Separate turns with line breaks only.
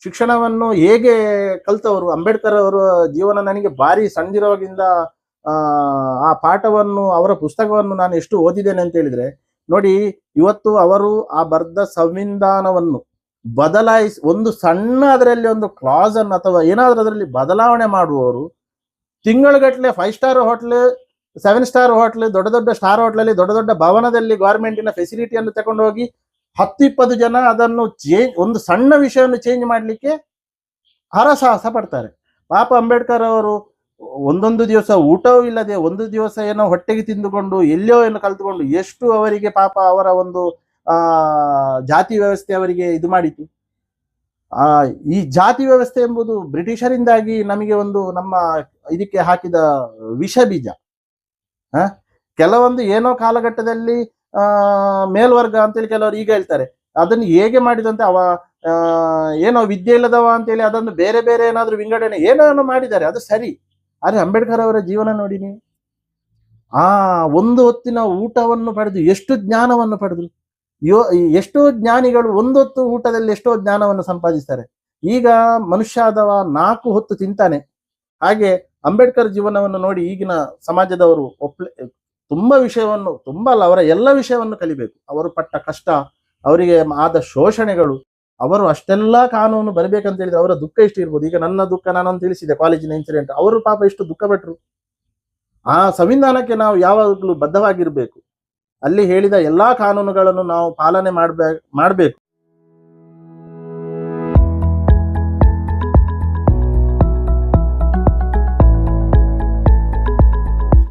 ಶಿಕ್ಷಣವನ್ನು ಹೇಗೆ ಕಲ್ತವರು. ಅಂಬೇಡ್ಕರ್ ಅವರ ಜೀವನ ನನಗೆ ಭಾರಿ ಸಣ್ಣದಿರುವಾಗಿಂದ ಆ ಪಾಠವನ್ನು, ಅವರ ಪುಸ್ತಕವನ್ನು ನಾನು ಎಷ್ಟು ಓದಿದ್ದೇನೆ ಅಂತ ಹೇಳಿದ್ರೆ ನೋಡಿ, ಇವತ್ತು ಅವರು ಆ ಬರೆದ ಸಂವಿಧಾನವನ್ನು ಬದಲಾಯಿಸಿ ಒಂದು ಸಣ್ಣ ಅದರಲ್ಲಿ ಒಂದು ಕ್ಲಾಸ್ ಅನ್ನು ಅಥವಾ ಏನಾದ್ರೂ ಅದರಲ್ಲಿ ಬದಲಾವಣೆ ಮಾಡುವವರು ತಿಂಗಳುಗಟ್ಟಲೆ 5 ಸ್ಟಾರ್ ಹೋಟ್ಲ್, 7 ಸ್ಟಾರ್ ಹೋಟ್ಲ್, ದೊಡ್ಡ ದೊಡ್ಡ ಸ್ಟಾರ್ ಹೋಟ್ಲಲ್ಲಿ, ದೊಡ್ಡ ದೊಡ್ಡ ಭವನದಲ್ಲಿ ಗವರ್ಮೆಂಟಿನ ಫೆಸಿಲಿಟಿಯನ್ನು ತಗೊಂಡು ಹೋಗಿ 10-20 ಜನ ಅದನ್ನು ಒಂದು ಸಣ್ಣ ವಿಷಯವನ್ನು ಚೇಂಜ್ ಮಾಡಲಿಕ್ಕೆ ಹರಸಾಹಸ ಪಡ್ತಾರೆ. ಪಾಪ ಅಂಬೇಡ್ಕರ್ ಅವರು ಒಂದೊಂದು ದಿವಸ ಊಟವೂ ಇಲ್ಲದೆ, ಒಂದು ದಿವಸ ಏನೋ ಹೊಟ್ಟೆಗೆ ತಿಂದುಕೊಂಡು ಎಲ್ಲೋ ಏನೋ ಕಲ್ತುಕೊಂಡು ಎಷ್ಟು ಅವರಿಗೆ ಪಾಪ ಅವರ ಒಂದು ಜಾತಿ ವ್ಯವಸ್ಥೆ ಅವರಿಗೆ ಇದು ಮಾಡಿತು. ಈ ಜಾತಿ ವ್ಯವಸ್ಥೆ ಎಂಬುದು ಬ್ರಿಟಿಷರಿಂದಾಗಿ ನಮಗೆ ಒಂದು ನಮ್ಮ ಇದಕ್ಕೆ ಹಾಕಿದ ವಿಷ ಬೀಜ. ಕೆಲವೊಂದು ಏನೋ ಕಾಲಘಟ್ಟದಲ್ಲಿ ಮೇಲ್ವರ್ಗ ಅಂತೇಳಿ ಕೆಲವರು ಈಗ ಹೇಳ್ತಾರೆ, ಅದನ್ನು ಹೇಗೆ ಮಾಡಿದಂತೆ ಏನೋ ವಿದ್ಯೆ ಇಲ್ಲದವ ಅಂತೇಳಿ ಅದನ್ನು ಬೇರೆ ಬೇರೆ ಏನಾದ್ರು ವಿಂಗಡಣೆ ಏನೋ ಮಾಡಿದ್ದಾರೆ, ಅದು ಸರಿ. ಆದ್ರೆ ಅಂಬೇಡ್ಕರ್ ಅವರ ಜೀವನ ನೋಡಿ ನೀವು, ಒಂದು ಹೊತ್ತಿನ ಊಟವನ್ನು ಪಡೆದು ಎಷ್ಟು ಜ್ಞಾನವನ್ನು ಪಡೆದ್ರು. ಎಷ್ಟೋ ಜ್ಞಾನಿಗಳು ಒಂದು ಹೊತ್ತು ಊಟದಲ್ಲಿ ಎಷ್ಟೋ ಜ್ಞಾನವನ್ನು ಸಂಪಾದಿಸ್ತಾರೆ. ಈಗ ಮನುಷ್ಯ ಆದವ 4 ಹೊತ್ತು ತಿಂತಾನೆ. ಹಾಗೆ ಅಂಬೇಡ್ಕರ್ ಜೀವನವನ್ನು ನೋಡಿ ಈಗಿನ ಸಮಾಜದವರು ತುಂಬಾ ವಿಷಯವನ್ನು, ತುಂಬಾ ಅಲ್ಲ, ಅವರ ಎಲ್ಲ ವಿಷಯವನ್ನು ಕಲಿಬೇಕು. ಅವರು ಪಟ್ಟ ಕಷ್ಟ, ಅವರಿಗೆ ಆದ ಶೋಷಣೆಗಳು, ಅವರು ಅಷ್ಟೆಲ್ಲ ಕಾನೂನು ಬರಬೇಕಂತ ಹೇಳಿದ್ರೆ ಅವರ ದುಃಖ ಎಷ್ಟು ಇರ್ಬೋದು. ಈಗ ನನ್ನ ದುಃಖ ನಾನೊಂದು ತಿಳಿಸಿದೆ, ಕಾಲೇಜಿನ ಇನ್ಸಿಡೆಂಟ್. ಅವರು ಪಾಪ ಎಷ್ಟು ದುಃಖ ಪಟ್ಟರು. ಆ ಸಂವಿಧಾನಕ್ಕೆ ನಾವು ಯಾವಾಗಲೂ ಬದ್ಧವಾಗಿರ್ಬೇಕು. ಅಲ್ಲಿ ಹೇಳಿದ ಎಲ್ಲಾ ಕಾನೂನುಗಳನ್ನು ನಾವು ಪಾಲನೆ ಮಾಡಬೇಕು.